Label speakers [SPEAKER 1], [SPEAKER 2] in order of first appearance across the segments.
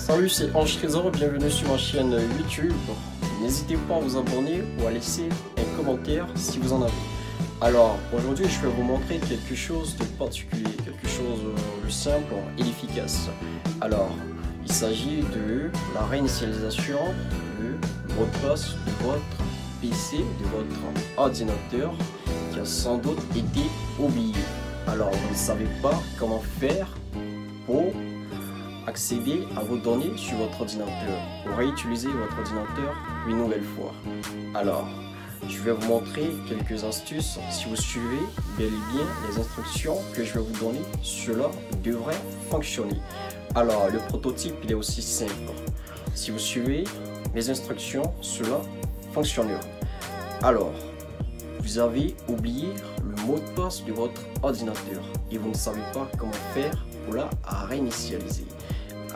[SPEAKER 1] Salut, c'est Ange Trésor, bienvenue sur ma chaîne YouTube. N'hésitez pas à vous abonner ou à laisser un commentaire si vous en avez. Alors, aujourd'hui, je vais vous montrer quelque chose de particulier, quelque chose de simple et efficace. Alors, il s'agit de la réinitialisation du mot de passe de votre PC, de votre ordinateur, qui a sans doute été oublié. Alors, vous ne savez pas comment faire pour accéder à vos données sur votre ordinateur, pour réutiliser votre ordinateur une nouvelle fois. Alors, je vais vous montrer quelques astuces. Si vous suivez bel et bien les instructions que je vais vous donner, cela devrait fonctionner. Alors, le prototype, il est aussi simple. Si vous suivez mes instructions, cela fonctionnera. Alors, vous avez oublié le mot de passe de votre ordinateur et vous ne savez pas comment faire pour la réinitialiser.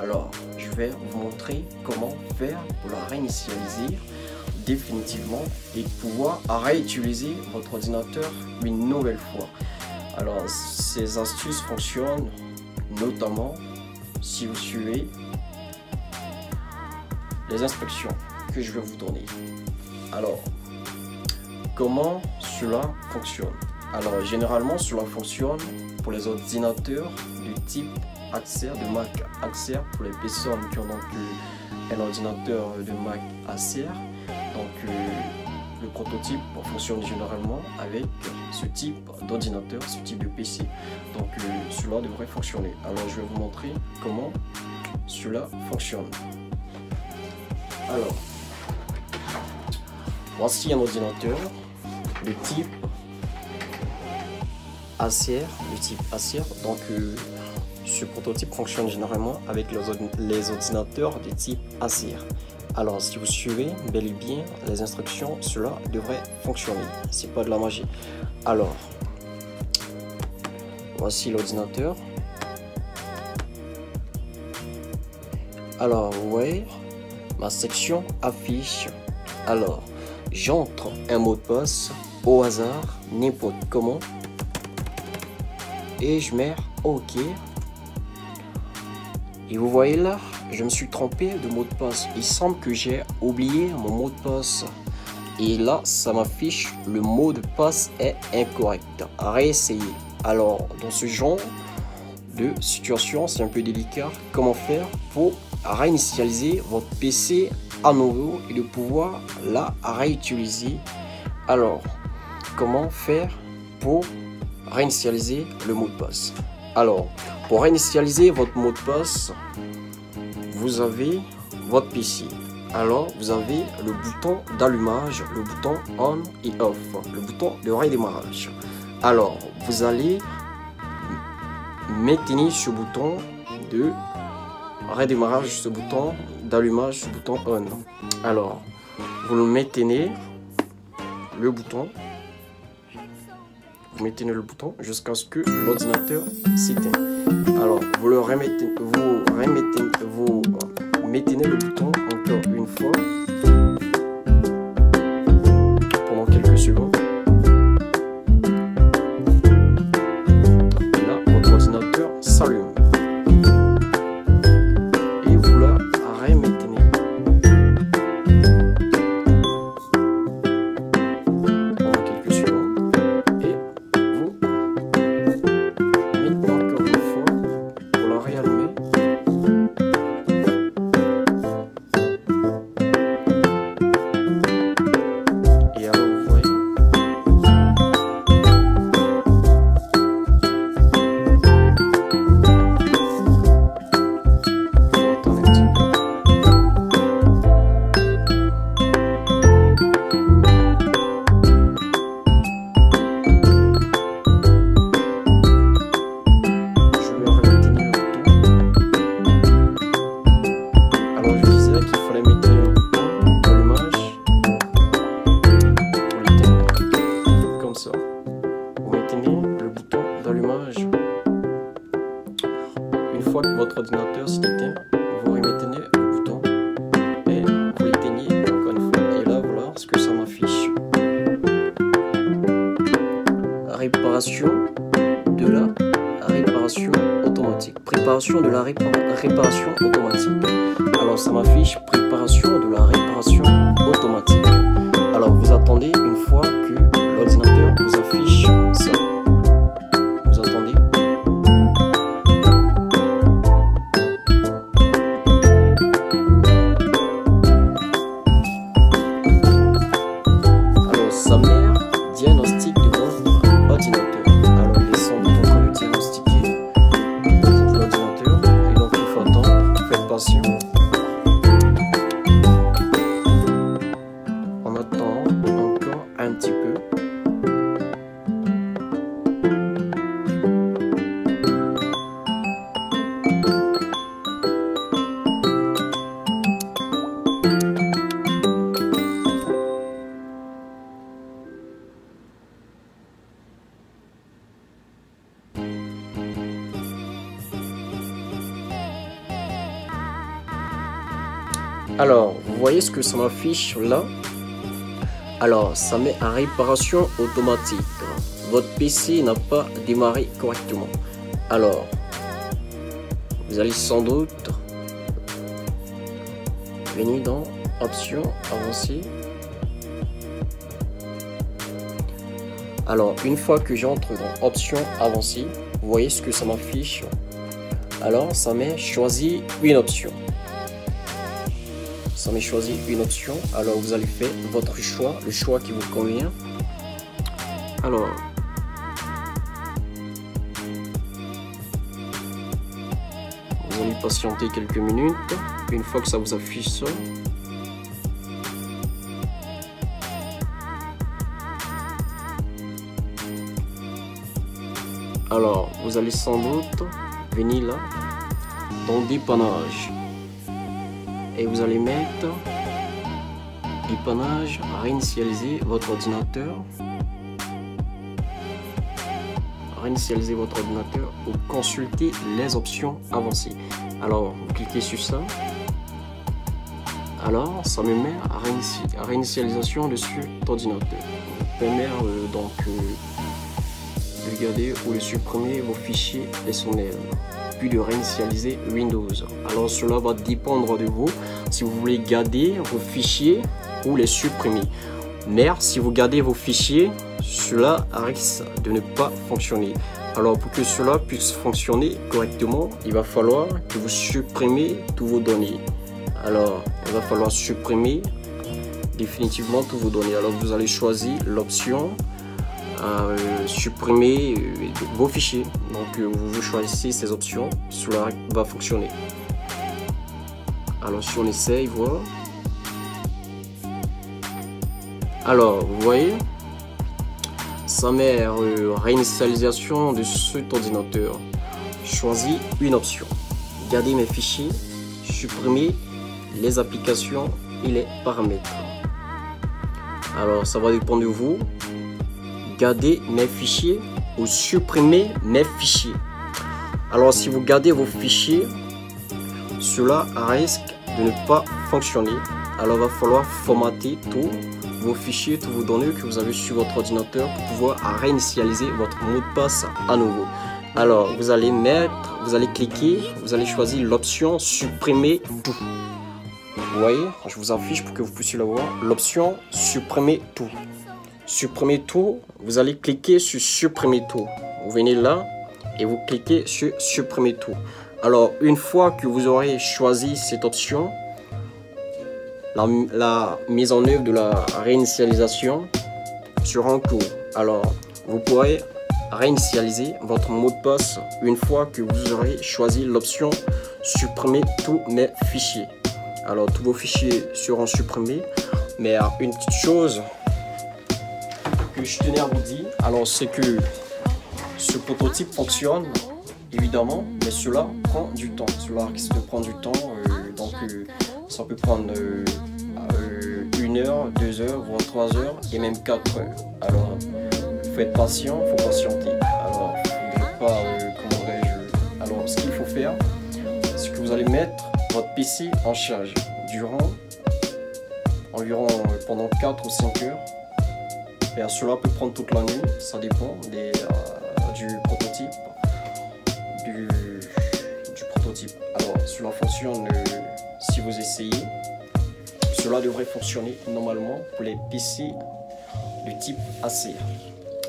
[SPEAKER 1] Alors, je vais vous montrer comment faire pour la réinitialiser définitivement et pouvoir réutiliser votre ordinateur une nouvelle fois. Alors, ces astuces fonctionnent notamment si vous suivez les instructions que je vais vous donner. Alors, comment cela fonctionne? Alors, généralement, cela fonctionne pour les ordinateurs du type Acer, de Mac Acer, pour les personnes qui ont donc un ordinateur de Mac Acer. Donc, le prototype fonctionne généralement avec ce type d'ordinateur, ce type de PC. Donc, cela devrait fonctionner. Alors, je vais vous montrer comment cela fonctionne. Alors, voici un ordinateur de type Acer, donc ce prototype fonctionne généralement avec les ordinateurs de type Acer. Alors, si vous suivez bel et bien les instructions, cela devrait fonctionner. C'est pas de la magie. Alors, voici l'ordinateur. Alors, vous voyez, ma section affiche. Alors, j'entre un mot de passe au hasard, n'importe comment, et je mets OK. Et vous voyez là, je me suis trompé de mot de passe. Il semble que j'ai oublié mon mot de passe. Et là, ça m'affiche le mot de passe est incorrect. Réessayer. Alors, dans ce genre de situation, c'est un peu délicat. Comment faire pour réinitialiser votre PC à nouveau et de pouvoir la réutiliser? Alors, comment faire pour réinitialiser le mot de passe? Alors, pour réinitialiser votre mot de passe, vous avez votre PC. Alors, vous avez le bouton d'allumage, le bouton on et off, le bouton de redémarrage. Alors, vous allez maintenir ce bouton de redémarrage, ce bouton d'allumage, ce bouton on. Alors, vous le maintenez le bouton. Vous maintenez le bouton jusqu'à ce que l'ordinateur s'éteigne. Alors, vous maintenez le bouton encore une fois pendant quelques secondes. Et là, votre ordinateur s'allume. Et vous la remaintenez pendant quelques secondes. Et vous maintenez encore une fois pour la réallumer. Une fois que votre ordinateur s'est éteint, vous remettez le bouton et vous l'éteignez encore une fois. Et là, voilà ce que ça m'affiche. Réparation de la réparation automatique. Préparation de la réparation automatique. Alors ça m'affiche préparation de la réparation automatique. Alors vous attendez une fois que l'ordinateur vous affiche ça. Vous attendez. Alors sa mère diagnostic de votre ordinateur. Alors il est sans doute en train de diagnostiquer l'ordinateur et donc il faut attendre. Faites patient. On attend encore un petit peu. Alors, vous voyez ce que ça m'affiche là? Alors, ça met en réparation automatique. Votre PC n'a pas démarré correctement. Alors, vous allez sans doute venir dans Options, Avancer. Alors, une fois que j'entre dans Options, Avancer, vous voyez ce que ça m'affiche. Alors, ça met Choisir une option. Ça m'est choisi une option, alors vous allez faire votre choix, le choix qui vous convient. Alors, vous allez patienter quelques minutes, une fois que ça vous affiche ça. Alors, vous allez sans doute venir là, dans Dépannage. Et vous allez mettre dépannage, réinitialiser votre ordinateur. Réinitialiser votre ordinateur ou consulter les options avancées. Alors, vous cliquez sur ça. Alors, ça me met à réinitialisation de cet ordinateur. Ça permet donc de garder ou de supprimer vos fichiers personnels, puis de réinitialiser Windows. Alors cela va dépendre de vous si vous voulez garder vos fichiers ou les supprimer. Mais si vous gardez vos fichiers, cela risque de ne pas fonctionner. Alors pour que cela puisse fonctionner correctement, il va falloir que vous supprimez tous vos données. Alors il va falloir supprimer définitivement tous vos données. Alors vous allez choisir l'option supprimer vos fichiers. Donc vous choisissez ces options, cela va fonctionner. Alors si on essaye, voilà. Alors vous voyez, ça met réinitialisation de cet ordinateur. Choisis une option, garder mes fichiers, supprimer les applications et les paramètres. Alors ça va dépendre de vous. Garder mes fichiers ou supprimer mes fichiers. Alors si vous gardez vos fichiers, cela risque de ne pas fonctionner. Alors il va falloir formater tous vos fichiers, tous vos données que vous avez sur votre ordinateur pour pouvoir réinitialiser votre mot de passe à nouveau. Alors vous allez cliquer, vous allez choisir l'option supprimer tout. Vous voyez, je vous affiche pour que vous puissiez la voir. L'option supprimer tout. Supprimer tout, vous allez cliquer sur supprimer tout. Vous venez là et vous cliquez sur supprimer tout. Alors une fois que vous aurez choisi cette option, la mise en œuvre de la réinitialisation sera en cours. Alors vous pourrez réinitialiser votre mot de passe une fois que vous aurez choisi l'option supprimer tous mes fichiers. Alors tous vos fichiers seront supprimés, mais une petite chose que je tenais à vous dire, alors c'est que ce prototype fonctionne évidemment, mais cela prend du temps. Cela risque de prendre du temps, donc ça peut prendre 1 heure, 2 heures, voire 3 heures et même 4 heures. Alors il faut être patient, il faut patienter. Alors il ne faut pas, comment dirais-je, alors ce qu'il faut faire, c'est que vous allez mettre votre PC en charge durant environ pendant 4 ou 5 heures. Et cela peut prendre toute la nuit, ça dépend du prototype. fonctionne si vous essayez. Cela devrait fonctionner normalement pour les PC de type Acer.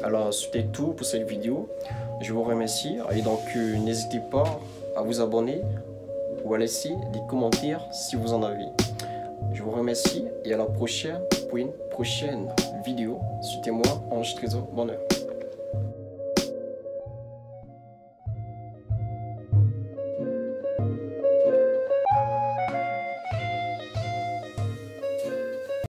[SPEAKER 1] Alors c'était tout pour cette vidéo. Je vous remercie et donc n'hésitez pas à vous abonner ou à laisser des commentaires si vous en avez. Je vous remercie et à la prochaine pour une prochaine vidéo. C'était moi, Ange Trésor Bonheur.